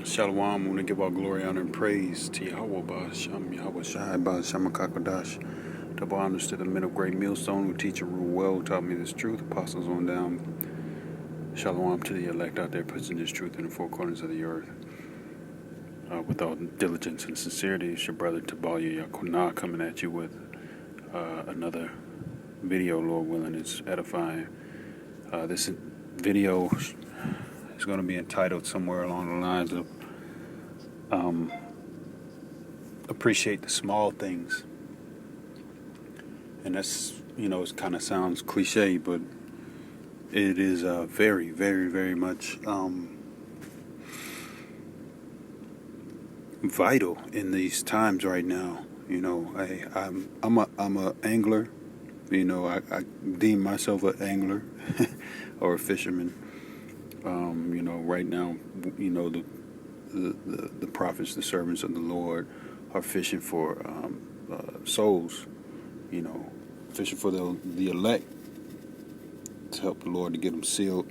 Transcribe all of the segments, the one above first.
Shalom, I want to give all glory, honor, and praise to Yahweh Ba'Shem, Yahweh Shai Ba'Shem HaKakodash. Double honors to the men of great millstone who teach and rule well, who taught me this truth. Apostles on down. Shalom to the elect out there, pushing this truth in the four corners of the earth. With all diligence and sincerity, it's your brother Tabalia Yakunah coming at you with another video, Lord willing, is edifying. This video is going to be entitled somewhere along the lines of appreciate the small things. And that's, it kind of sounds cliche, but it is very, very, very much vital in these times right now. I'm a angler. I deem myself an angler or a fisherman. Right now, the prophets, the servants of the Lord, are fishing for souls. Fishing for the elect to help the Lord to get them sealed,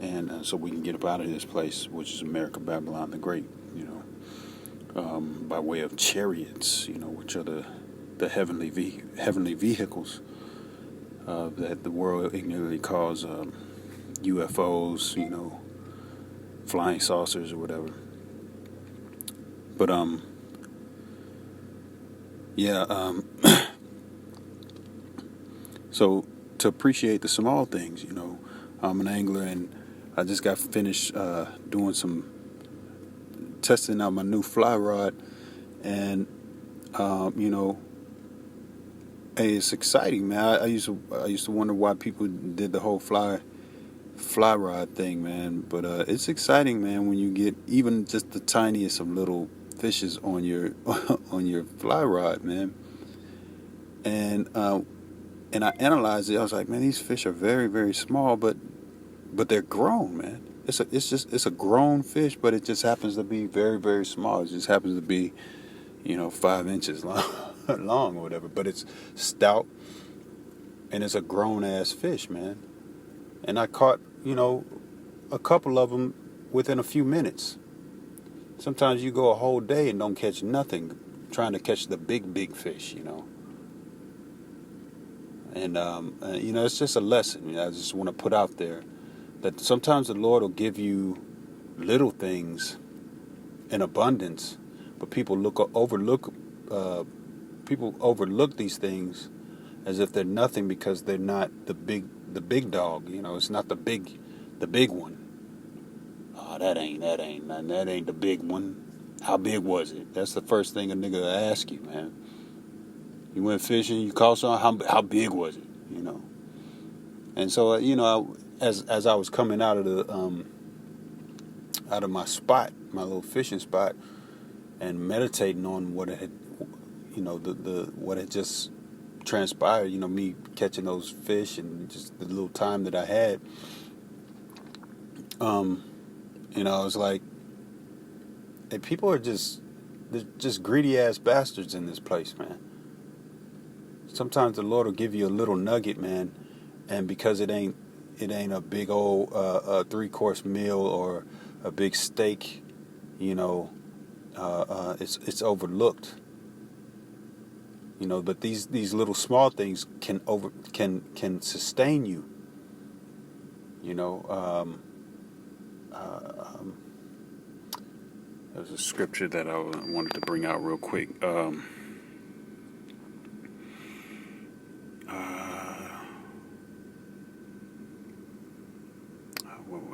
and so we can get up out of this place, which is America, Babylon the Great. By way of chariots, which are the heavenly vehicles that the world ignorantly calls UFOs, flying saucers or whatever. But so to appreciate the small things, I'm an angler, and I just got finished doing some testing out my new fly rod, and hey, it's exciting, man. I used to wonder why people did the whole fly rod thing, man. But it's exciting, man, when you get even just the tiniest of little fishes on your on your fly rod, man. And I analyzed it. I was like, man, these fish are very, very small, but they're grown, man. It's a grown fish, but it just happens to be very, very small. It just happens to be, 5 inches long or whatever. But it's stout, and it's a grown ass fish, man. And I caught, a couple of them within a few minutes. Sometimes you go a whole day and don't catch nothing, trying to catch the big fish, And, it's just a lesson I just want to put out there, that sometimes the Lord will give you little things in abundance, but people overlook these things as if they're nothing, because they're not the big dog. It's not the big one. Oh, that ain't nothing. That ain't the big one. How big was it? That's the first thing a nigga will ask you, man. You went fishing, you caught something, how big was it? And so, as I was coming out of my spot, my little fishing spot, and meditating on what it had, what had just transpired, me catching those fish and just the little time that I had, I was like, hey, people are just greedy ass bastards in this place, man. Sometimes the Lord will give you a little nugget, man, and because it ain't a big old 3-course meal or a big steak, it's overlooked. But these little small things can sustain you. There's a scripture that I wanted to bring out real quick.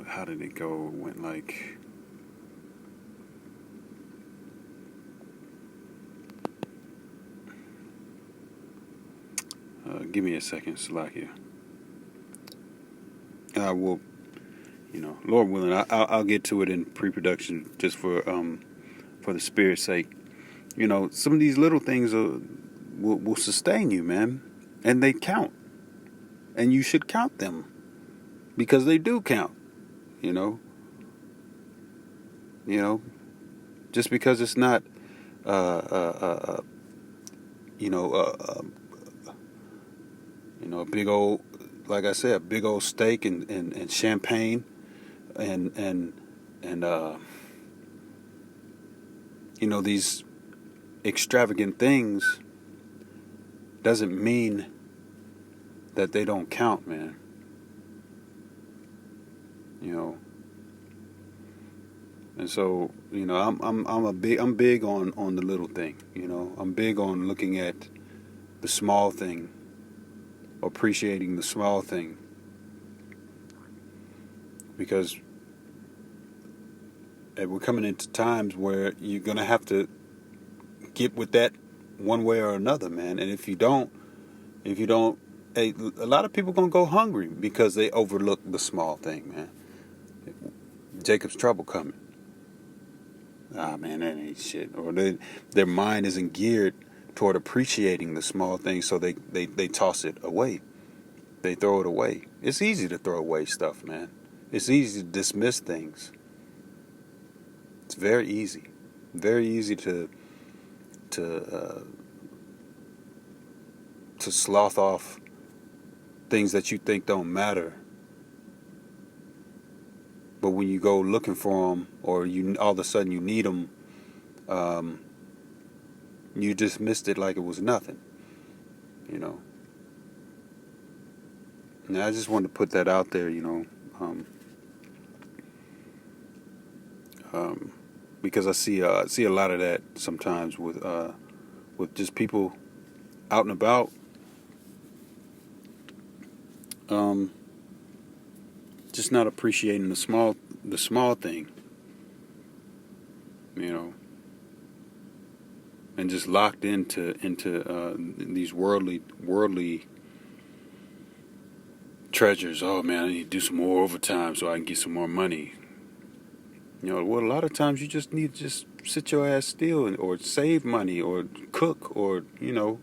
How did it go? It went like, give me a second, Salakia. Well, Lord willing, I'll get to it in pre-production, just for the Spirit's sake. Some of these little things will sustain you, man, and they count, and you should count them, because they do count. Just because it's not, a big old, like I said, a big old steak and champagne and these extravagant things doesn't mean that they don't count, man. You know, and so I'm big on the little thing. I'm big on looking at the small thing, appreciating the small thing, because we're coming into times where you're gonna have to get with that one way or another, man. And if you don't, hey, a lot of people gonna go hungry because they overlook the small thing, man. Jacob's trouble coming. Ah, man, that ain't shit. Or their mind isn't geared toward appreciating the small things, so they toss it away. They throw it away. It's easy to throw away stuff, man. It's easy to dismiss things. It's very easy. Very easy to slough off things that you think don't matter. But when you go looking for them, or you all of a sudden you need them, you dismissed it like it was nothing. And I just wanted to put that out there, because I see a lot of that sometimes with just people out and about, just not appreciating the small thing, and just locked into these worldly treasures. Oh man, I need to do some more overtime so I can get some more money. Well, a lot of times you just need to just sit your ass still, or save money, or cook, or you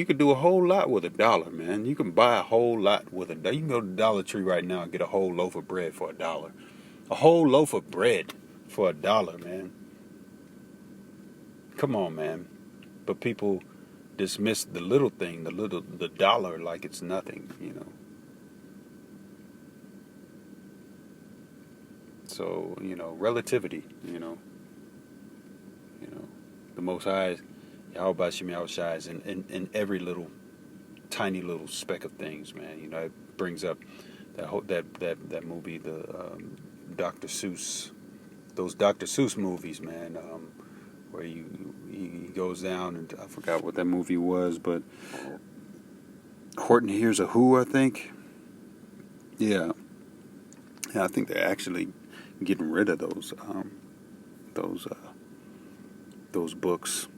can do a whole lot with $1, man. You can buy a whole lot with $1. You can go to Dollar Tree right now and get a whole loaf of bread for $1. A whole loaf of bread for $1, man. Come on, man. But people dismiss the little thing, the dollar, like it's nothing, So, relativity, the Most High, Yahweh Bashim Yahushai is in every little, tiny little speck of things, man. It brings up that movie, the Dr. Seuss, those Dr. Seuss movies, man, where he goes down, and I forgot what that movie was, but Horton Hears a Who, I think. Yeah, I think they're actually getting rid of those books.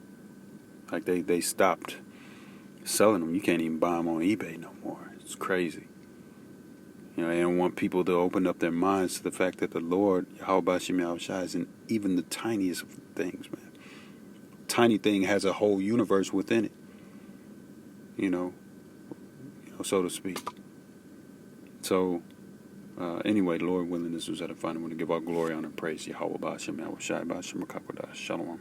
Like they stopped selling them. You can't even buy them on eBay no more. It's crazy. They don't want people to open up their minds to the fact that the Lord, Yahweh Bashim Yahushai, is in even the tiniest of things, man. Tiny thing has a whole universe within it. So to speak. So, anyway, Lord willing, this was at a final. I want to give all glory, honor, and praise. Yahweh Bashim Yahushai Bashim Makakodash. Shalom.